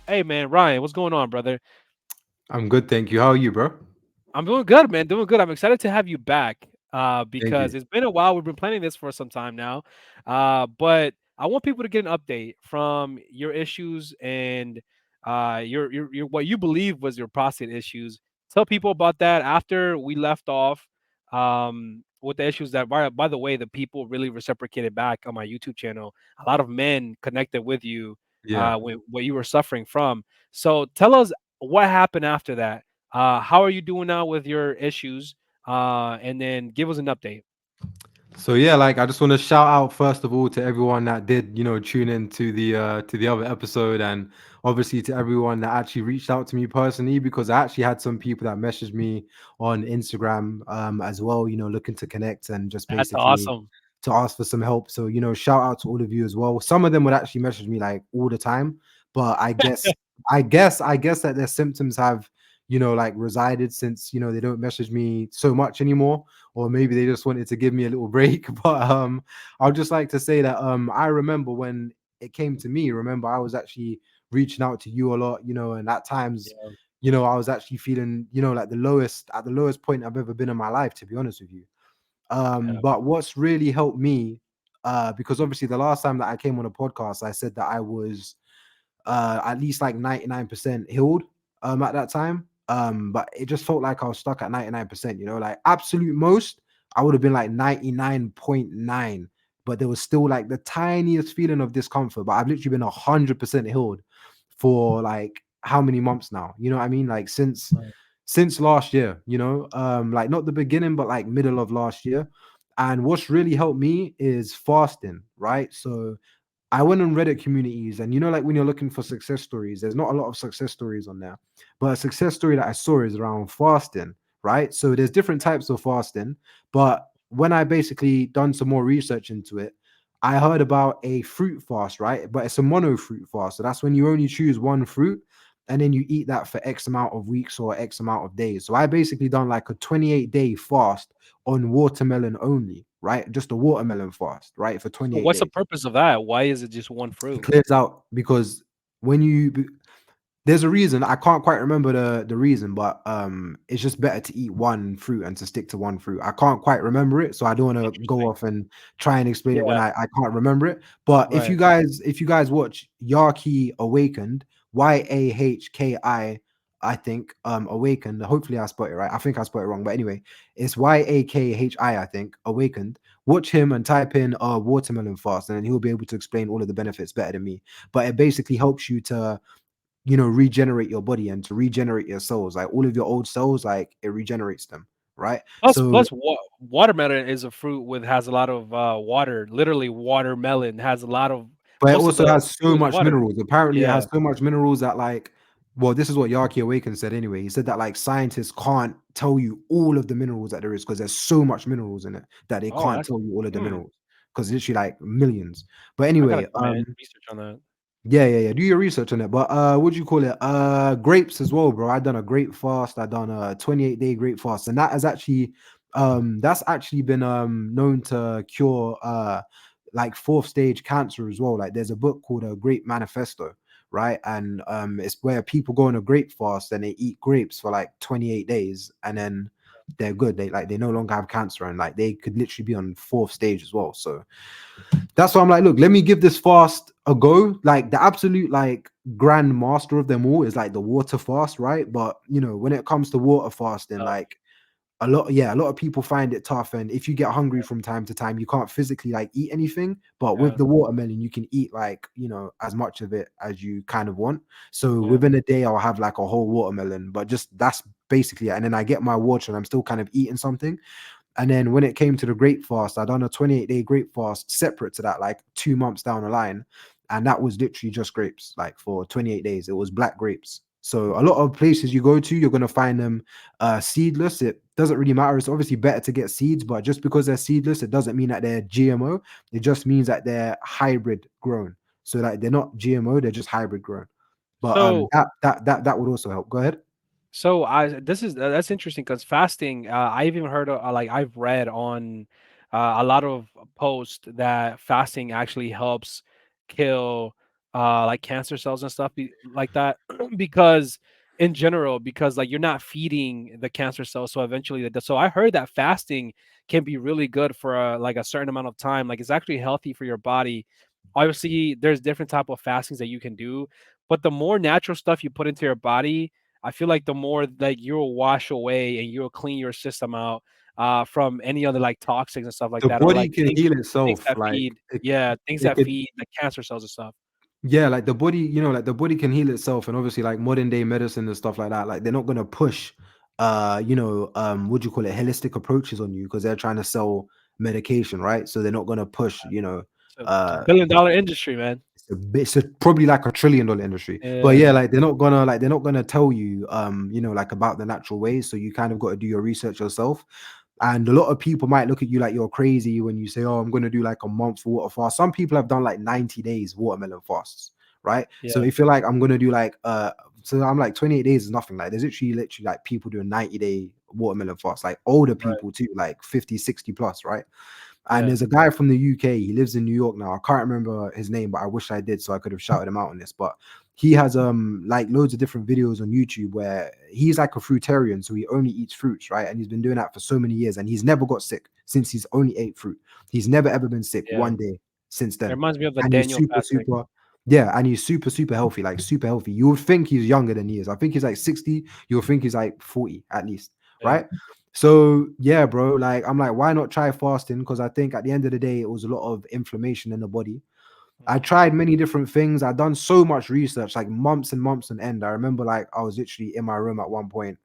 Hey man, Ryan, what's going on, brother? I'm good, thank you. How are you, bro? I'm doing good, man. Doing good. I'm excited to have you back. Thank Because you. it's been a while. We've been planning this for some time now. But I want people to get an update from your issues and your what you believe was your prostate issues. Tell people about that after we left off. With the issues that, by the way, the people really reciprocated back on my YouTube channel. A lot of men connected with you Yeah. with what you were suffering from. So tell us what happened after that. How are you doing now with your issues? And then give us an update. So yeah, like I just want to shout out first of all to everyone that did, tune in to the other episode, and obviously to everyone that actually reached out to me personally, because I actually had some people that messaged me on Instagram as well, looking to connect and just That's basically awesome. to ask for some help. So, shout out to all of you as well. Some of them would actually message me like all the time, but I guess that their symptoms have, like resided since, they don't message me so much anymore, or maybe they just wanted to give me a little break. But I'd just like to say that I remember when it came to me, remember I was actually reaching out to you a lot, and at times, Yeah, I was actually feeling, like the lowest point I've ever been in my life, to be honest with you. yeah, But what's really helped me, because obviously the last time that I came on a podcast, I said that I was at least like 99% healed at that time. But it just felt like I was stuck at 99%, like absolute most, I would have been like 99.9, but there was still like the tiniest feeling of discomfort. But I've literally been 100% healed for like how many months now? You know what I mean? Like right. since last year, like not the beginning, but like middle of last year. And what's really helped me is fasting, right? So I went on Reddit communities, and like when you're looking for success stories, there's not a lot of success stories on there. But a success story that I saw is around fasting, right? So there's different types of fasting, but when I basically done some more research into it, I heard about a fruit fast, right? But it's a mono fruit fast. So that's when you only choose one fruit and then you eat that for X amount of weeks or X amount of days. So I basically done like a 28-day fast on watermelon only, right? Just a watermelon fast, right? For So 28 what's the days. purpose of that? Why is it just one It fruit? clears out because when you there's a reason. I can't quite remember the reason, but it's just better to eat one fruit and to stick to one fruit. I can't quite remember it, so I don't want to go Interesting. off and try and explain it when Yeah, I can't remember it. But if right. you guys watch Yaki Awakened, YAHKI, I think Awakened. Hopefully I spelled it right. I think I spelled it wrong, but anyway, it's YAKHI, I think, Awakened. Watch him and type in watermelon fast, and then he'll be able to explain all of the benefits better than me. But it basically helps you to regenerate your body and to regenerate your cells, like all of your old cells, like it regenerates them, right? Plus, So watermelon is a fruit with has a lot of water. Literally, watermelon has a lot of but it most of also the has so fruit is much water. minerals. Apparently it Yeah. has so much minerals that, like, well, this is what Yaki Awaken said anyway. He said that like scientists can't tell you all of the minerals that there is because there's so much minerals in it that they Oh, can't that's tell you all of the hmm. minerals, because literally like millions. But I gotta anyway, do my research on that. yeah, yeah, yeah. Do your research on it. But what do you call it? Grapes as well, bro. I done a grape fast. I done a 28-day grape fast, and that has actually that's actually been known to cure like fourth stage cancer as well. Like there's a book called a Grape Manifesto, right? And it's where people go on a grape fast and they eat grapes for like 28 days, and then they're good. They no longer have cancer, and like they could literally be on fourth stage as well. So that's why I'm like, look, let me give this fast a go. Like the absolute like grand master of them all is like the water fast, right? But when it comes to water fasting, Tough. like a lot of people find it tough. And if you get hungry from time to time, you can't physically like eat anything. But with Yeah, the watermelon, you can eat like, as much of it as you kind of want. So yeah. within a day, I'll have like a whole watermelon, but just that's basically it. And then I get my water and I'm still kind of eating something. And then when it came to the grape fast, I done a 28-day grape fast separate to that, like 2 months down the line. And that was literally just grapes, like for 28 days. It was black grapes. So a lot of places you go to, you're gonna find them seedless. It doesn't really matter. It's obviously better to get seeds, but just because they're seedless, it doesn't mean that they're GMO. It just means that they're hybrid grown. So like they're not GMO, they're just hybrid grown. But So, that would also help. Go ahead. so I this is that's interesting because fasting. I've even heard of, like I've read on a lot of posts that fasting actually helps kill. like cancer cells and stuff like that, because in general, because like you're not feeding the cancer cells, so eventually so I heard that fasting can be really good for like a certain amount of time. Like it's actually healthy for your body. Obviously, there's different type of fastings that you can do, but the more natural stuff you put into your body, I feel like the more like you'll wash away and you'll clean your system out from any other like toxins and stuff like The that, or body like can heal things itself. that Like feed, yeah, things it that could, feed the cancer cells and stuff. yeah, like the body, like the body can heal itself, and obviously, like modern day medicine and stuff like that, like they're not gonna push, what do you call it, holistic approaches on you because they're trying to sell medication, right? So they're not gonna push, It's a uh, billion-dollar industry, man. probably like $1 trillion industry. But yeah, Yeah, like they're not gonna tell you, like about the natural ways. So you kind of got to do your research yourself. And a lot of people might look at you like you're crazy when you say, "Oh, I'm gonna do like a month water fast." Some people have done like 90 days watermelon fasts, right? So yeah, if you're like, I'm gonna do like so I'm like 28 days is nothing. Like there's literally like people doing 90-day watermelon fast, like older right, people too, like 50, 60 plus, right? And yeah, there's a guy from the UK. He lives in New York now. I can't remember his name, but I wish I did, so I could have shouted him out on this. But he has like loads of different videos on YouTube where he's like a fruitarian, so he only eats fruits, right? And he's been doing that for so many years, and he's never got sick since he's only ate fruit. He's never ever been sick yeah. one day since It then. reminds me of the And he's Daniel super, fasting. super, yeah, and he's super, super healthy, like super healthy. You would think he's younger than he is. I think he's like 60. You'll think he's like 40 at least, Yeah, right? So yeah, bro, like I'm like, why not try fasting? Because I think at the end of the day, it was a lot of inflammation in the body. I mhm. tried many different things. I've done so much research, like months and months on end. I remember like I was literally in my room at one point,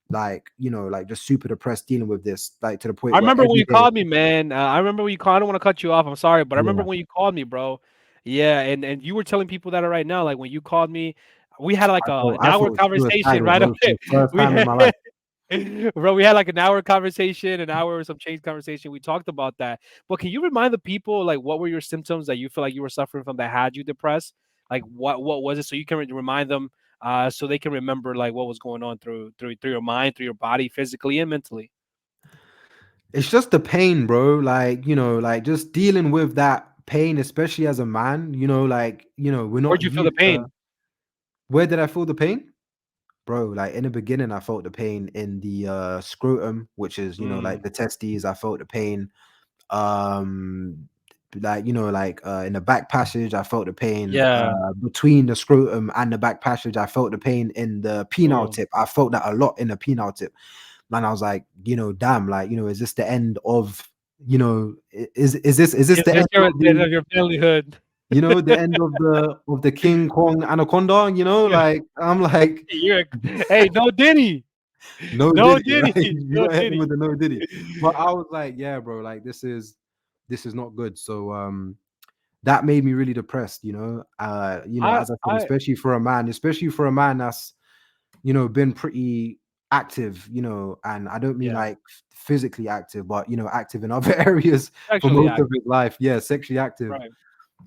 like, like just super depressed dealing with this, like to the I point where remember when every you day, called me, man. I remember when you called. I don't want to cut you off. I'm sorry, but I remember yeah, when you called me, bro. Yeah, and you were telling people that are right now. Like when you called me, we had like an I hour felt conversation suicidal, right bro, for away. the first We time in had, my life. bro, we had like an hour conversation, an hour or some change conversation. We talked about that. But can you remind the people like what were your symptoms that you feel like you were suffering from that had you depressed? Like what was it, so you can remind them, so they can remember like what was going on through your mind, through your body, physically and mentally. It's just the pain, bro. Like, like just dealing with that pain, especially as a man, like, we're not Where'd you feel the used to. pain? Where did I feel the pain? Bro, like in the beginning, I felt the pain in the scrotum, which is, like Mm, the testes. I felt the pain. Um, like, in the back passage, I felt the pain. yeah. Between the scrotum and the back passage, I felt the pain in the penile Oh. tip. I felt that a lot in the penile tip. And I was like, damn, like, is this the end of, is this Is the this end your of end the of your familyhood? the end of the King Kong anaconda, Yeah. like I'm like, You're hey, no Diddy. no No Diddy, right? Diddy. You No gotta hit them Diddy. with the no Diddy. But I was like, yeah, bro, like this is not good. So that made me really depressed, I as I said, I especially for a man that's been pretty active, and I don't mean yeah, like physically active, but active in other areas for sexually most of active, his life. Yeah, sexually active. right.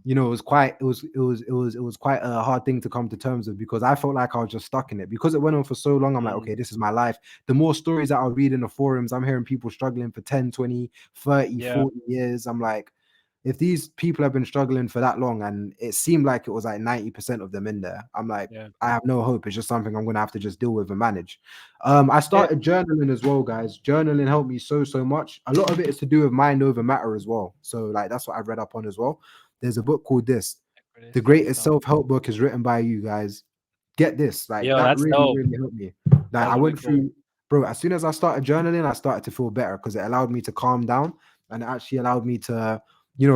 It was quite a hard thing to come to terms with because I felt like I was just stuck in it because it went on for so long. I'm like, Mm, okay, this is my life. The more stories that I read in the forums, I'm hearing people struggling for 10, 20, 30, yeah, 40 years. I'm like, if these people have been struggling for that long and it seemed like it was like 90% of them in there, I'm like, yeah. I have no hope. It's just something I'm gonna have to just deal with and manage. I Yeah, started journaling as well, guys. Journaling helped me so much. A lot of it is to do with mind over matter as well. So like that's what I've read up on as well. There's a book called this. The greatest stuff. self-help book is written by you guys. Get this, like Yo, that that's really, dope. really helped me. Like I That's really went cool. through, bro, as soon as I started journaling, I started to feel better because it allowed me to calm down and it actually allowed me to,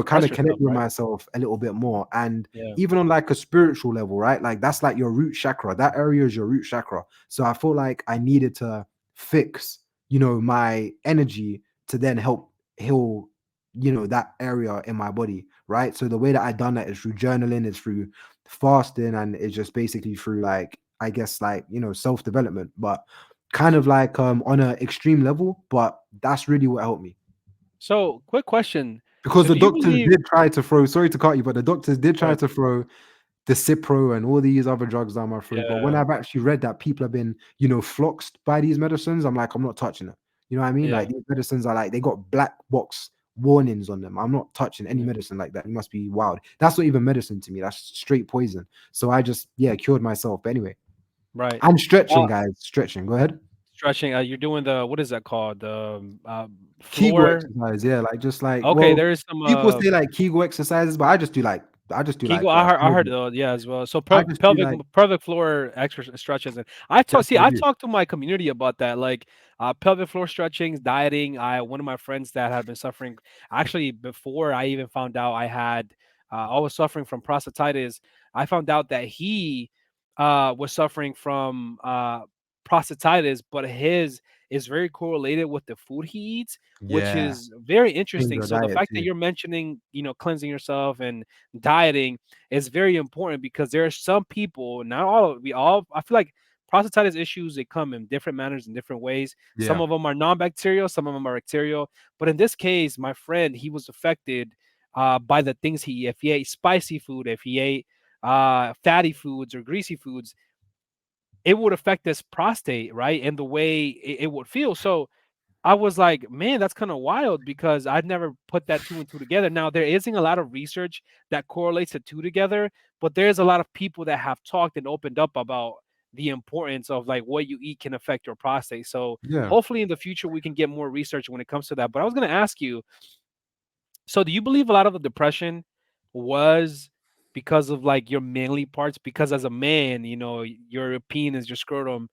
kind Express of connect yourself, with right? myself a little bit more. And Yeah. even on like a spiritual level, right? Like that's like your root chakra. That area is your root chakra. So I felt like I needed to fix, my energy to then help heal, that area in my body, right? So the way that I done that is through journaling, is through fasting, and it's just basically through like I guess like self-development, but kind of like on a extreme level, but that's really what helped me. So, quick question. Because So the do you doctors believe did try to throw, sorry to cut you, but the doctors did try right, to throw the Cipro and all these other drugs down my throat. But when yeah, I've actually read that people have been, floxed by these medicines, I'm like, I'm not touching it. You know what I mean? yeah. Like these medicines are like they got black box warnings on them. I'm not touching any Yeah. medicine like that. You must be wild. That's not even medicine to me. That's straight poison. So I just, yeah, cured myself. But anyway, Right. and stretching, Uh, guys, stretching. Go ahead. stretching. You're doing the what is that called? The Kegel floor. exercise, yeah, like just like, Okay, well, there is some people say like Kegel exercises, but I just do like Kegel. I heard yeah as well. So I just do like pelvic floor extra stretches, and that's what I I do. talked to my community about that, like pelvic floor stretchings, dieting. I One of my friends that had been suffering, actually before I even found out I was suffering from prostatitis. I found out that he was suffering from prostatitis, but his is very correlated with the food he eats, which Yeah, is very change interesting. your So the diet fact that too. you're mentioning, cleansing yourself and dieting is very important, because there are some people, not all, we all, I feel like prostatitis issues, they come in different manners, in different ways. Some Yeah. of them are non-bacterial, some of them are bacterial. But in this case, my friend, he was affected by the things if he ate spicy food, if he ate fatty foods or greasy foods, it would affect his prostate, right? And the way it would feel. So I was like, man, that's kind of wild, because I'd never put that two and two together. Now, there isn't a lot of research that correlates the two together, but there's a lot of people that have talked and opened up about the importance of like what you eat can affect your prostate. So Yeah. hopefully in the future we can get more research when it comes to that. But I was going to ask you, so do you believe a lot of the depression was because of like your manly parts? Because as a man, your penis, your scrotum,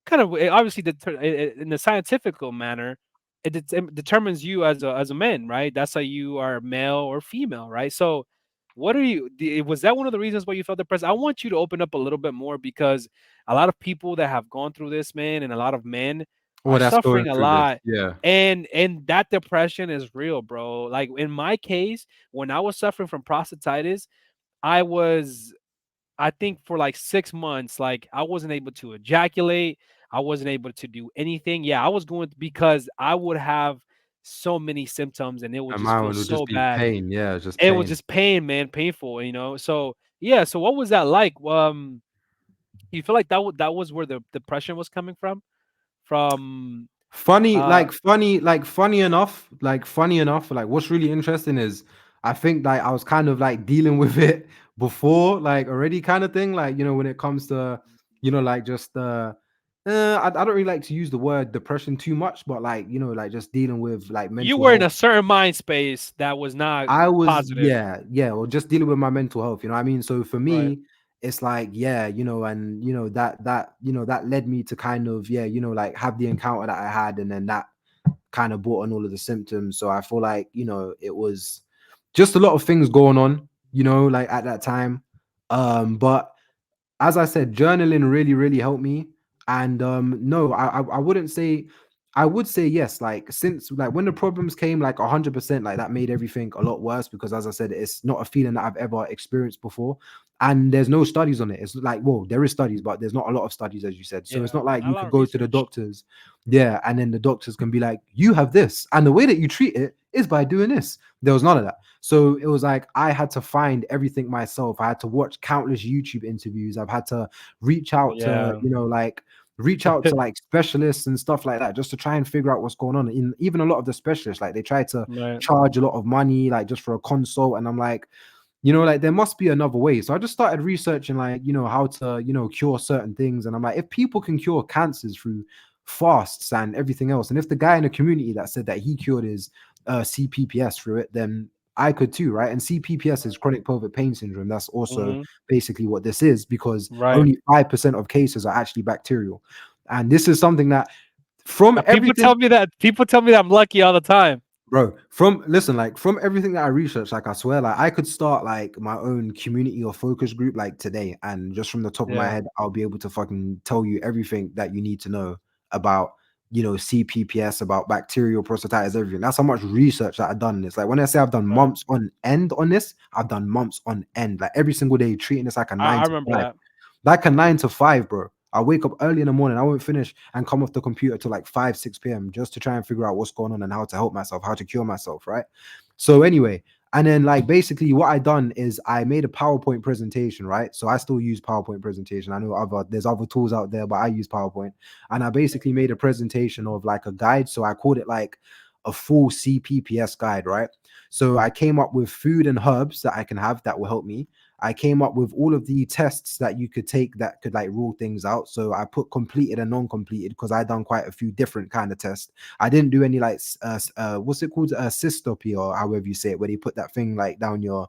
kind of obviously in the scientific manner, it determines you as a man, right? That's how you are male or female, right? So, what are you? Was that one of the reasons why you felt depressed? I want you to open up a little bit more, because a lot of people that have gone through this, man, and a lot of men Oh, are that's going suffering a through this. lot, Yeah. and that depression is real, bro. Like in my case, when I was suffering from prostatitis, I was, I think for like 6 months, like I wasn't able to ejaculate. I wasn't able to do anything. Yeah, I was going because I would have so many symptoms and it would And just mine feel would just so be bad. pain. Yeah, just It was pain. just pain, man, painful, So yeah, so what was that like? You feel like that was where the depression was coming from? From Funny, uh funny enough, like what's really interesting is I think like I was kind of like dealing with it before, like already kind of thing. Like, when it comes to, like just I don't really like to use the word depression too much, but like, like just dealing with like You mental were in health. a certain mind space that was not I was, positive. yeah, or just dealing with my mental health, you know what I mean? So for Right. me, it's like, yeah, and that led me to kind of, yeah, like have the encounter that I had, and then that kind of brought on all of the symptoms. So I feel like, it was just a lot of things going on, like at that time. But as I said, journaling really, really helped me. And no, I wouldn't say, I would say yes. Like since like when the problems came, like 100%, like that made everything a lot worse, because as I said, it's not a feeling that I've ever experienced before. And there's no studies on it. It's like, well, there is studies, but there's not a lot of studies, as you said. So it's Yeah, not like not a you lot could of go to the research. doctors, yeah, and then the doctors can be like, you have this, and the way that you treat it is by doing this. There was none of that. So it was like I had to find everything myself. I had to watch countless YouTube interviews. I've had to reach out to, Yeah. like specialists and stuff like that, just to try and figure out what's going on. In even a lot of the specialists, like they try to Right. charge a lot of money, like just for a consult. And I'm like, like there must be another way. So I just started researching, like, how to, cure certain things. And I'm like, if people can cure cancers through fasts and everything else, and if the guy in the community that said that he cured his CPPS through it, then I could too, right? And CPPS is chronic pelvic pain syndrome. That's also Mhm. basically what this is, because Right. only 5% of cases are actually bacterial. And this is something that from everything, People tell me that I'm lucky all the time. bro, from listen, like from everything that I researched, like I swear, like I could start like my own community or focus group like today, and just from the top of my Yeah. head, I'll be able to fucking tell you everything that you need to know about, CPPS, about bacterial prostatitis, everything. That's how much research that I've done in this. Like when I say I've done Right. months on end on this, I've done months on end, like every single day, treating this like a nine I to remember five. that. Like a 9 to 5, bro. I wake up early in the morning. I won't finish and come off the computer till like 5, 6 p.m. just to try and figure out what's going on and how to help myself, how to cure myself, right? So anyway, and then like basically what I done is I made a PowerPoint presentation, right? So I still use PowerPoint presentation. I know there's other tools out there, but I use PowerPoint. And I basically made a presentation of like a guide. So I called it like a full CPPS guide, right? So I came up with food and herbs that I can have that will help me. I came up with all of the tests that you could take that could like rule things out. So I put completed and non-completed because I done quite a few different kind of tests. I didn't do any like what's it called, cystopy, or however you say it, where they put that thing like down your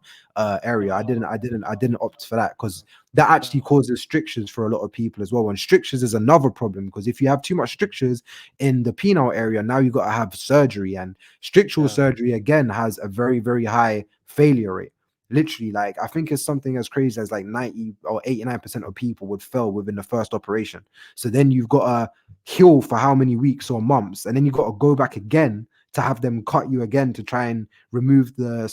area. I didn't opt for that because that actually No. causes strictures for a lot of people as well. And strictures is another problem because if you have too much strictures in the penile area, now you got to have surgery, and strictural Yeah. surgery again has a very, very high failure rate. Literally, like I think it's something as crazy as like 90 or 89% of people would fail within the first operation. So then you've got to heal for how many weeks or months, and then you got to go back again to have them cut you again to try and remove the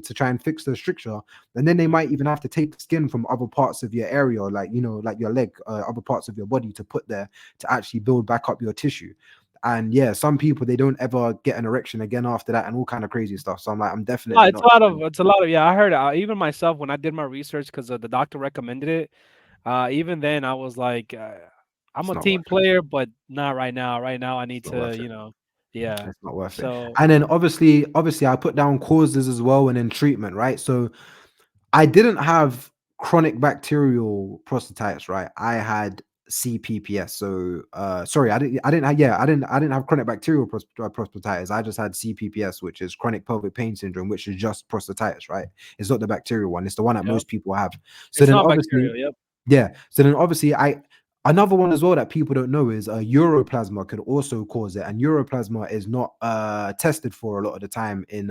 to try and fix the stricture. And then they Mm. might even have to take skin from other parts of your area, like like your leg, other parts of your body to put there to actually build back up your tissue. And yeah, some people they don't ever get an erection again after that, and all kind of crazy stuff. So I'm like, I'm No, definitely not. it's a lot of yeah, I heard even myself when I did my research because the doctor recommended it. Even then, I was like, I'm It's a not worth team it. player, but not right now. Right now, I need It's not to, worth it. yeah. It's not worth it. So, And then obviously, I put down causes as well, and then treatment, right? So I didn't have chronic bacterial prostatitis, right? I had CPPS. So sorry, I didn't have chronic bacterial prostatitis. I just had CPPS, which is chronic pelvic pain syndrome, which is just prostatitis, right? It's not the bacterial one. It's the one that yep, most people have. So it's then not obviously bacterial. Yep. yeah. So then obviously I another one as well that people don't know is uroplasma could also cause it. And uroplasma is not tested for a lot of the time in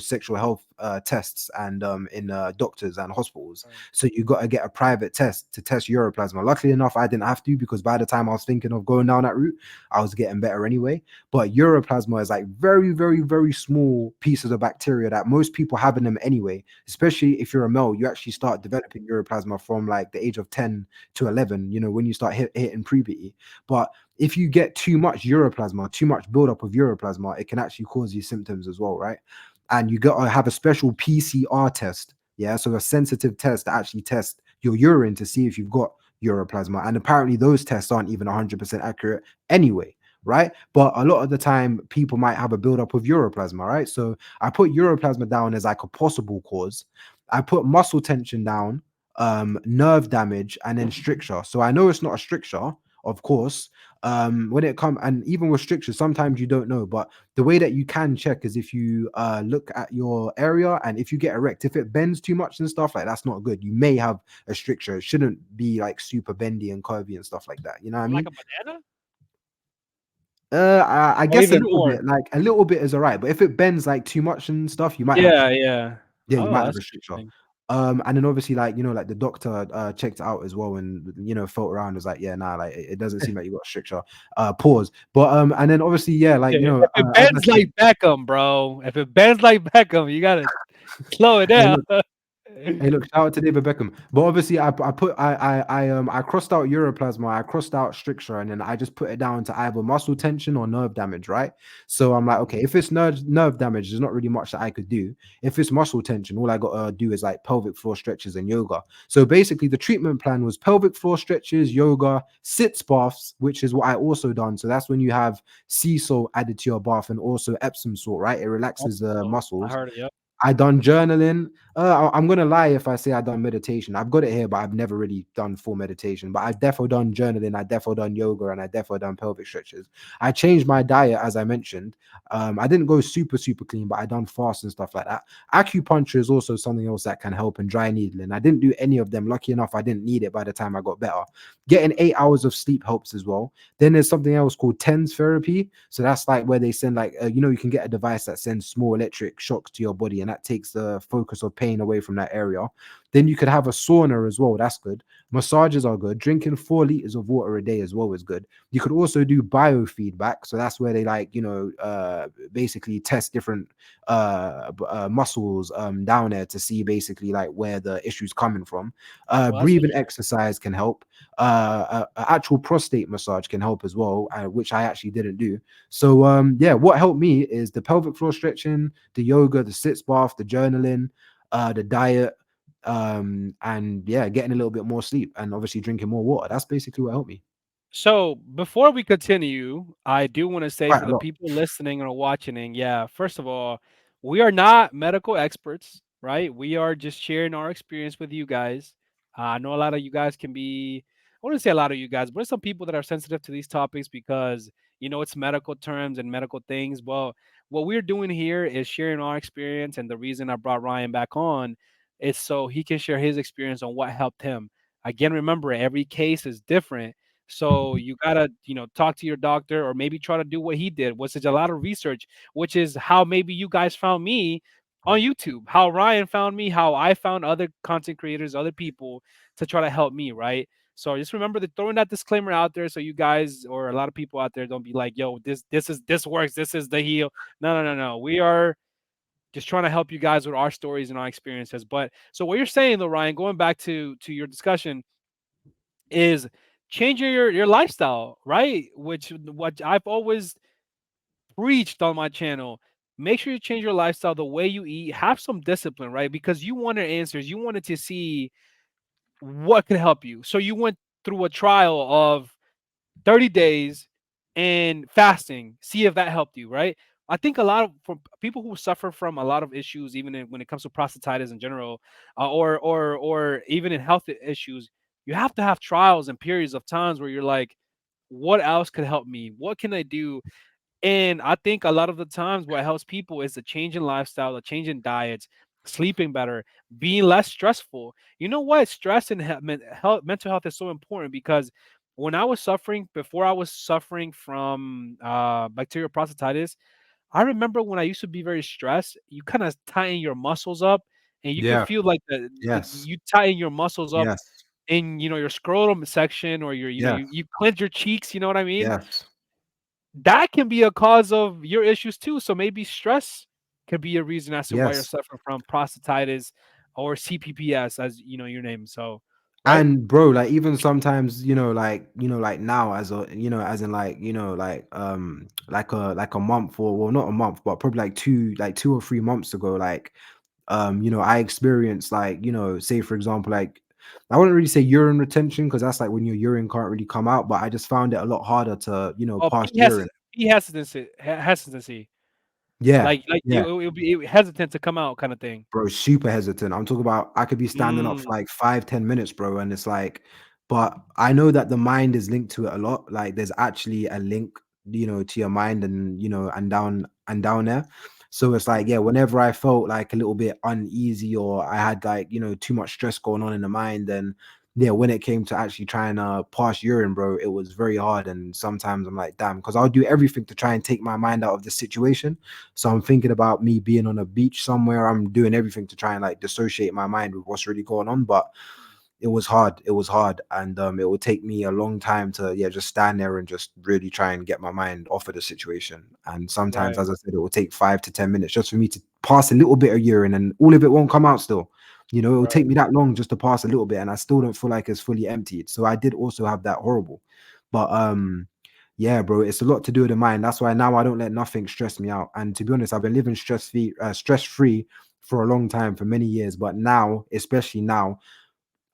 sexual health tests and in doctors and hospitals. Right. So you got to get a private test to test uroplasma. Luckily enough, I didn't have to because by the time I was thinking of going down that route, I was getting better anyway. But uroplasma is like very, very, very small pieces of bacteria that most people have in them anyway. Especially if you're a male, you actually start developing uroplasma from like the age of 10 to 11, when you start hitting puberty. But if you get too much uroplasma, too much buildup of uroplasma, it can actually cause you symptoms as well, right? And you got to have a special PCR test. Yeah. So a sensitive test to actually test your urine to see if you've got uroplasma. And apparently those tests aren't even 100% accurate anyway. Right. But a lot of the time, people might have a buildup of uroplasma. Right. So I put uroplasma down as like a possible cause. I put muscle tension down, nerve damage, and then stricture. So I know it's not a stricture, of course. When it comes, and even with strictures, sometimes you don't know, but the way that you can check is if you look at your area, and if you get erect, if it bends too much and stuff like that's not good. You may have a stricture. It shouldn't be like super bendy and curvy and stuff like that. You know what I Like mean? a banana, I or guess a even little more. bit, like a little bit is all right, but if it bends like too much and stuff, you might have Yeah, yeah. yeah, you Oh, might have that's a stricture. interesting. And then obviously, like like the doctor checked it out as well, and felt around, was like, yeah, nah, like it doesn't seem like you got a stricture. Pause. But and then obviously, yeah, like Yeah, if it as I bends said, like Beckham, bro. If it bends like Beckham, you gotta slow it hey, down. look, hey, look, shout out to David Beckham. But obviously, I crossed out uroplasma, I crossed out stricture, and then I just put it down to either muscle tension or nerve damage, right? So I'm like, okay, if it's nerve damage, there's not really much that I could do. If it's muscle tension, all I got to do is like pelvic floor stretches and yoga. So basically, the treatment plan was pelvic floor stretches, yoga, sitz baths, which is what I also done. So that's when you have sea salt added to your bath and also Epsom salt, right? It relaxes the Oh, I muscles. heard it. Yep. I done journaling. I'm gonna lie if I say I done meditation. I've got it here, but I've never really done full meditation. But I've definitely done journaling. I definitely done yoga, and I definitely done pelvic stretches. I changed my diet as I mentioned. I didn't go super super clean, but I done fast and stuff like that. Acupuncture is also something else that can help, and dry needling. I didn't do any of them. Lucky enough, I didn't need it by the time I got better. Getting 8 hours of sleep helps as well. Then there's something else called TENS therapy. So that's like where they send like you can get a device that sends small electric shocks to your body, and that takes the focus of pain away from that area. Then you could have a sauna as well. That's good. Massages are good. Drinking 4 liters of water a day as well is good. You could also do biofeedback. So that's where they like basically test different muscles down there to see basically like where the issue's coming from. Well, that's Breathing interesting. exercise can help. Actual prostate massage can help as well, which I actually didn't do. So yeah, what helped me is the pelvic floor stretching, the yoga, the sitz bath, the journaling, the diet, and yeah, getting a little bit more sleep and obviously drinking more water. That's basically what helped me. So before we continue, I do want to say Quite for a the lot. people listening or watching, yeah, first of all, we are not medical experts, right? We are just sharing our experience with you guys. I know a lot of you guys can be, I wouldn't say a lot of you guys, but there's some people that are sensitive to these topics because, it's medical terms and medical things. Well, what we're doing here is sharing our experience. And the reason I brought Ryan back on is so he can share his experience on what helped him. Again, remember, every case is different, so you gotta, talk to your doctor or maybe try to do what he did, which is a lot of research, which is how maybe you guys found me on YouTube, how Ryan found me, how I found other content creators, other people to try to help me, right? So just remember that throwing that disclaimer out there so you guys or a lot of people out there don't be like, yo, this works, this is the heal. No, no, no, no. We are just trying to help you guys with our stories and our experiences. But so what you're saying though, Ryan, going back to your discussion, is changing your lifestyle, right? Which what I've always preached on my channel. Make sure you change your lifestyle, the way you eat, have some discipline, right? Because you wanted answers. You wanted to see what could help you. So you went through a trial of 30 days and fasting, see if that helped you, right? I think a lot of for people who suffer from a lot of issues, even when it comes to prostatitis in general, or even in health issues, you have to have trials and periods of times where you're like, what else could help me? What can I do? And I think a lot of the times what helps people is the change in lifestyle, the change in diets, sleeping better, being less stressful. You know what? Stress and mental health is so important because when I was suffering, before I was suffering from bacterial prostatitis, I remember when I used to be very stressed, you kind of tighten your muscles up and you can Yeah. feel like the Yes. you tighten your muscles up Yes. in your scrotum section or your Yes. you clench your cheeks, you know what I mean? Yes. That can be a cause of your issues too. So maybe stress could be a reason as to why you're Yes. suffering from prostatitis or CPPS, as you know your name. So, right? And bro, like even sometimes, like now as a, as in like, like a month or well, not a month, but probably like 2 or 3 months ago, like I experienced like, say for example, like I wouldn't really say urine retention because that's like when your urine can't really come out, but I just found it a lot harder to, Oh, pass urine. P hesitancy, hesitancy. Yeah, Like yeah. it'll be hesitant to come out, kind of thing. Bro, super hesitant. I'm talking about I could be standing up for Mm, like 5, 10 minutes, bro. And it's like, but I know that the mind is linked to it a lot. Like there's actually a link, to your mind and and down there. So it's like, yeah, whenever I felt like a little bit uneasy or I had like, too much stress going on in the mind, then yeah, when it came to actually trying to pass urine, bro, it was very hard. And sometimes I'm like, damn, because I'll do everything to try and take my mind out of the situation. So I'm thinking about me being on a beach somewhere. I'm doing everything to try and like dissociate my mind with what's really going on. But it was hard. It was hard. And it would take me a long time to just stand there and just really try and get my mind off of the situation. And sometimes, right, as I said, it will take 5 to 10 minutes just for me to pass a little bit of urine and all of it won't come out still. It will take right. me that long just to pass a little bit, and I still don't feel like it's fully emptied. So I did also have that horrible. But yeah, bro, it's a lot to do with the mind. That's why now I don't let nothing stress me out. And to be honest, I've been living stress free for a long time, for many years. But now, especially now,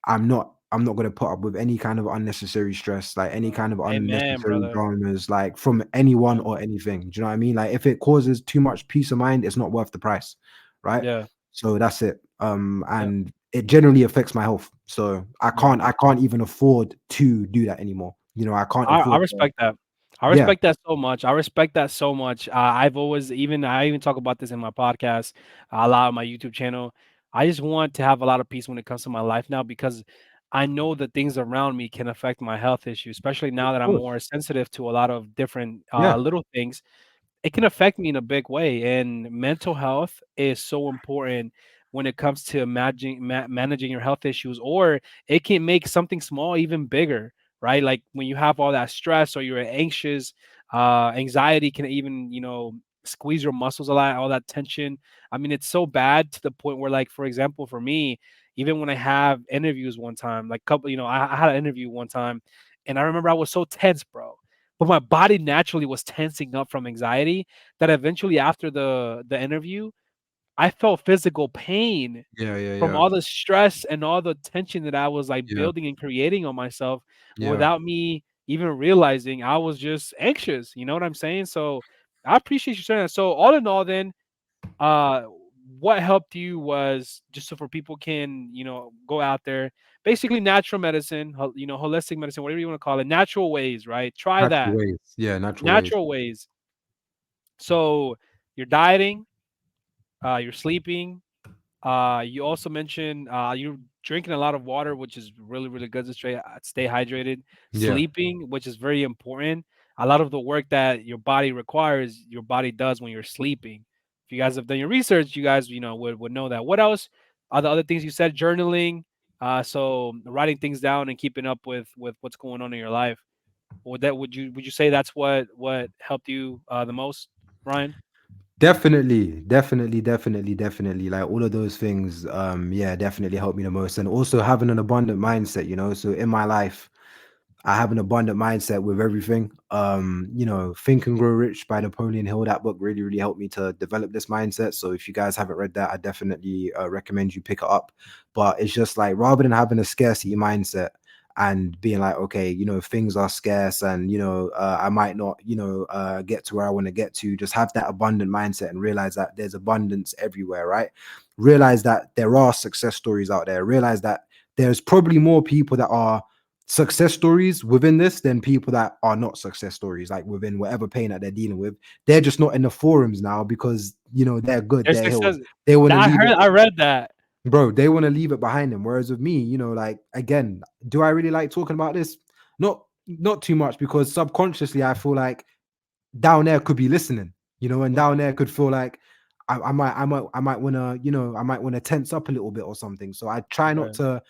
I'm not gonna put up with any kind of unnecessary stress, like any kind of Amen, unnecessary brother. dramas, like from anyone Yeah, or anything. Do you know what I mean? Like if it causes too much peace of mind, it's not worth the price, right? yeah, So that's it. yeah. And it generally affects my health. So I Yeah. can't I can't even afford to do that anymore. I can't I afford to, respect that. I yeah, respect that so much. I respect that so much. I've always I even talk about this in my podcast, a lot on my YouTube channel. I just want to have a lot of peace when it comes to my life now because I know that things around me can affect my health issues, especially of now that I'm more course. sensitive to a lot of different Yeah, little things. It can affect me in a big way, and mental health is so important when it comes to managing your health issues, or it can make something small even bigger, right? Like when you have all that stress or you're anxious, anxiety can even squeeze your muscles a lot, all that tension. I mean, it's so bad to the point where, like, for example, for me, even when I have interviews one time, like couple, I had an interview one time, and I remember I was so tense, bro, but my body naturally was tensing up from anxiety that eventually after the interview, I felt physical pain yeah, yeah, from yeah, all the stress and all the tension that I was like yeah, building and creating on myself yeah, without me. even realizing I was just anxious. You know what I'm saying? So I appreciate you saying that. So all in all, then, uh, what helped you was just so for people can go out there, basically natural medicine, holistic medicine, whatever you want to call it, natural ways, right? Try Natural that, ways. Yeah, natural ways. natural ways. So you're dieting, you're sleeping. You also mentioned you're drinking a lot of water, which is really, really good to stay hydrated. Yeah. Sleeping, which is very important. A lot of the work that your body requires, your body does when you're sleeping. If you guys have done your research, you guys, would know that. What else are the other things you said? Journaling, so writing things down and keeping up with what's going on in your life. Would you say that's what helped you the most, Ryan? Definitely, definitely, definitely, definitely. Like all of those things, yeah, definitely helped me the most. And also having an abundant mindset, you know. So in my life, I have an abundant mindset with everything. Think and Grow Rich by Napoleon Hill. That book really, really helped me to develop this mindset. So if you guys haven't read that, I definitely recommend you pick it up. But it's just like rather than having a scarcity mindset and being like, okay, things are scarce and I might not, get to where I want to get to. Just have that abundant mindset and realize that there's abundance everywhere, right? Realize that there are success stories out there. Realize that there's probably more people that are success stories within this than people that are not success stories, like within whatever pain that they're dealing with. They're just not in the forums now because they're good, There's they're healed. success. They want to That I leave it, heard. I read that. bro. They want to leave it behind them. Whereas with me, like again, do I really like talking about this? Not too much because subconsciously I feel like down there could be listening, and down there could feel like I might want to, I might want to tense up a little bit or something. So I try not Right. to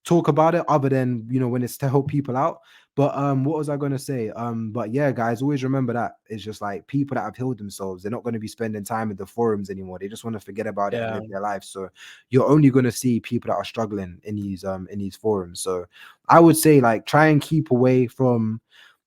talk about it other than when it's to help people out. But what was I gonna say? But yeah, guys, always remember that it's just like people that have healed themselves, they're not going to be spending time in the forums anymore. They just want to forget about it and Yeah, live their life. So you're only going to see people that are struggling in these forums. So I would say like try and keep away from,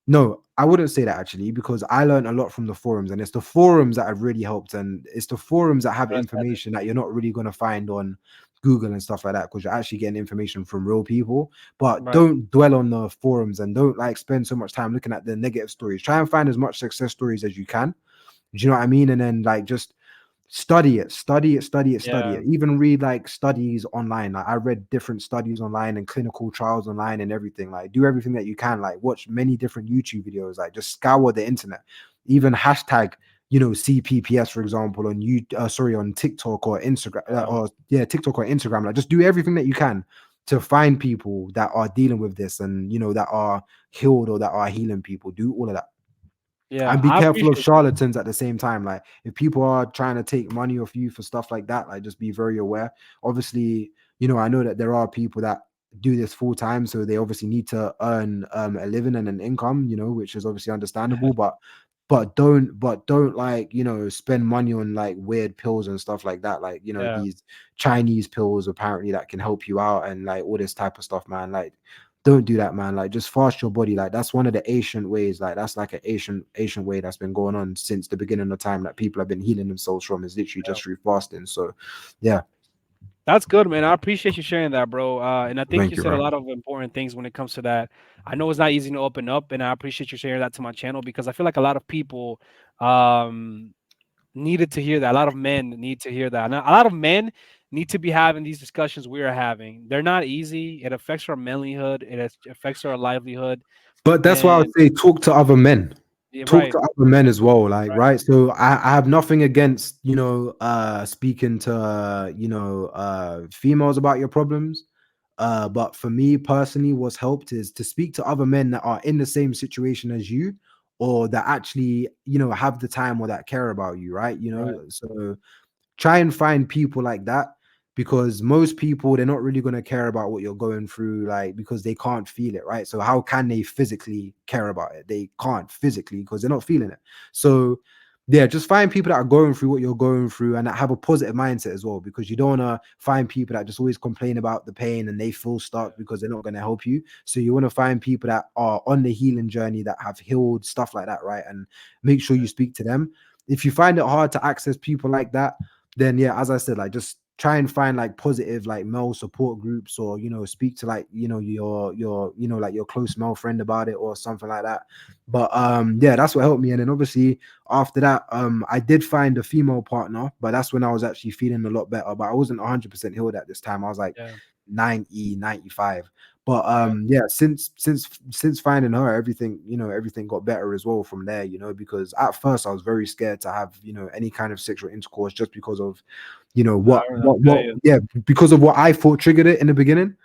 no, I wouldn't say that actually, because I learned a lot from the forums, and it's the forums that have really helped, and it's the forums that have that's better. information that you're not really going to find on Google and stuff like that, because you're actually getting information from real people. But Right. don't dwell on the forums and don't like spend so much time looking at the negative stories. Try and find as much success stories as you can. Do you know what I mean? And then like just study it, study it, study it, study Yeah. it. Even read like studies online. Like I read different studies online and clinical trials online and everything. Like do everything that you can. Like watch many different YouTube videos. Like just scour the internet. Even hashtag CPPS, for example, on on TikTok or Instagram, Yeah. or yeah, TikTok or Instagram. Like just do everything that you can to find people that are dealing with this and that are healed or that are healing people. Do all of that. Yeah. And be I careful of appreciate that. charlatans at the same time. Like if people are trying to take money off you for stuff like that, like just be very aware. Obviously, I know that there are people that do this full time, so they obviously need to earn a living and an income, which is obviously understandable. But don't like spend money on like weird pills and stuff like that. Like Yeah. these Chinese pills apparently that can help you out and like all this type of stuff, man. Like don't do that, man. Like just fast your body. Like that's one of the ancient ways. Like that's like an ancient way that's been going on since the beginning of time that people have been healing themselves from is literally Yeah. just through fasting. So yeah, That's good, man. I appreciate you sharing that, bro. And I think you thank you, said a bro. lot of important things when it comes to that. I know it's not easy to open up, and I appreciate you sharing that to my channel because I feel like a lot of people um needed to hear that. A lot of men need to hear that. And a lot of men need to be having these discussions we are having. They're not easy. It affects our manlyhood. Affects our livelihood. But that's why I would And say talk to other men. yeah, Talk right, to other men as well. Like, right, right. So I have nothing against, speaking to females about your problems. But for me personally, what's helped is to speak to other men that are in the same situation as you, or that actually, have the time or that care about you, right? right. So try and find people like that, because most people, they're not really going to care about what you're going through, like because they can't feel it, right? So how can they physically care about it? They can't physically because they're not feeling it. So yeah, just find people that are going through what you're going through and that have a positive mindset as well, because you don't want to find people that just always complain about the pain and they feel stuck because they're not going to help you. So you want to find people that are on the healing journey, that have healed, stuff like that, right? And make sure you speak to them. If you find it hard to access people like that, then yeah, as I said, like just try and find like positive like male support groups, or speak to like your like your close male friend about it or something like that. But yeah, that's what helped me. And then obviously after that, I did find a female partner, but that's when I was actually feeling a lot better. But I wasn't 100% healed at this time. I was like Yeah. 90, 95. But Right. yeah, since finding her, everything got better as well from there, because at first I was very scared to have, any kind of sexual intercourse, just because of, I remember. I feel you. yeah, because of what I thought triggered it in the beginning.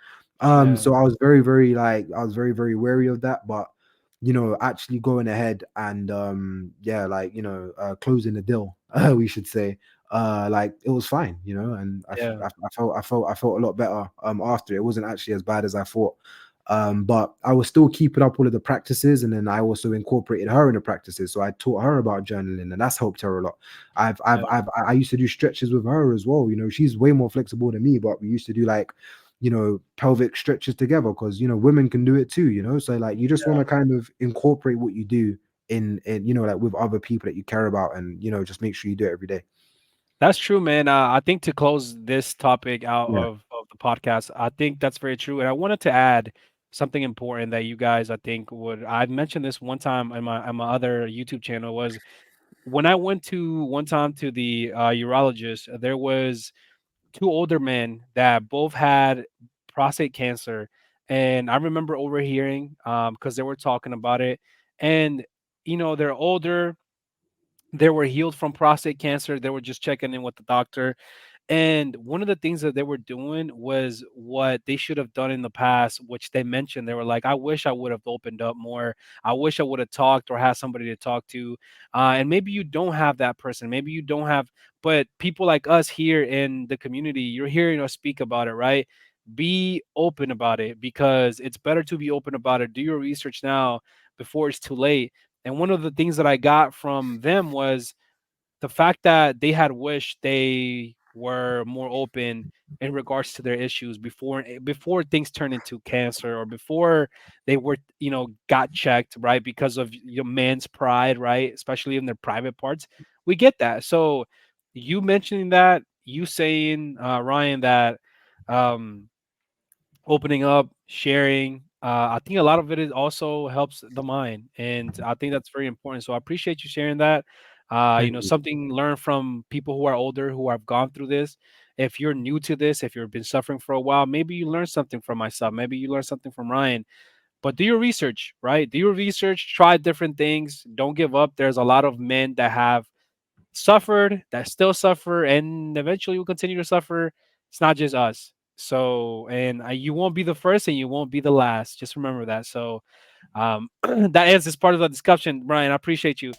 Yeah. So I was very, very like, I was very, very wary of that. But actually going ahead and yeah, like, closing the deal, we should say, like it was fine, and Yeah. I felt a lot better after. It wasn't actually as bad as I thought. But I was still keeping up all of the practices, and then I also incorporated her in the practices. So I taught her about journaling, and that's helped her a lot. Yeah. I used to do stretches with her as well. She's way more flexible than me, but we used to do like, pelvic stretches together, because women can do it too. So like you just want Yeah. to kind of incorporate what you do in like with other people that you care about, and just make sure you do it every day. That's true, man. I think to close this topic out Yeah. of the podcast, I think that's very true. And I wanted to add something important that you guys, I think, would. I mentioned this one time on my other YouTube channel. Was when I went to one time to the urologist, there was two older men that both had prostate cancer, and I remember overhearing because they were talking about it, and they're older. They were healed from prostate cancer. They were just checking in with the doctor, and one of the things that they were doing was what they should have done in the past, which they mentioned. They were like, I wish I would have opened up more. I wish I would have talked or had somebody to talk to. And maybe you don't have that person. Maybe you don't have, but people like us here in the community, you're hearing us speak about it, right? Be open about it, because it's better to be open about it. Do your research now before it's too late. And one of the things that I got from them was the fact that they had wished they were more open in regards to their issues before things turned into cancer, or before they were got checked, right, because of your man's pride, right, especially in their private parts. We get that. So you mentioning that, you saying, Ryan, that um opening up, sharing. I think a lot of it is also helps the mind, and I think that's very important. So I appreciate you sharing that. Thank you. Something learned from people who are older, who have gone through this. If you're new to this, if you've been suffering for a while, maybe you learn something from myself. Maybe you learn something from Ryan. But do your research, right? Do your research. Try different things. Don't give up. There's a lot of men that have suffered, that still suffer, and eventually will continue to suffer. It's not just us. So, and you won't be the first, and you won't be the last. Just remember that. So, that ends this part of the discussion, Brian. I appreciate you.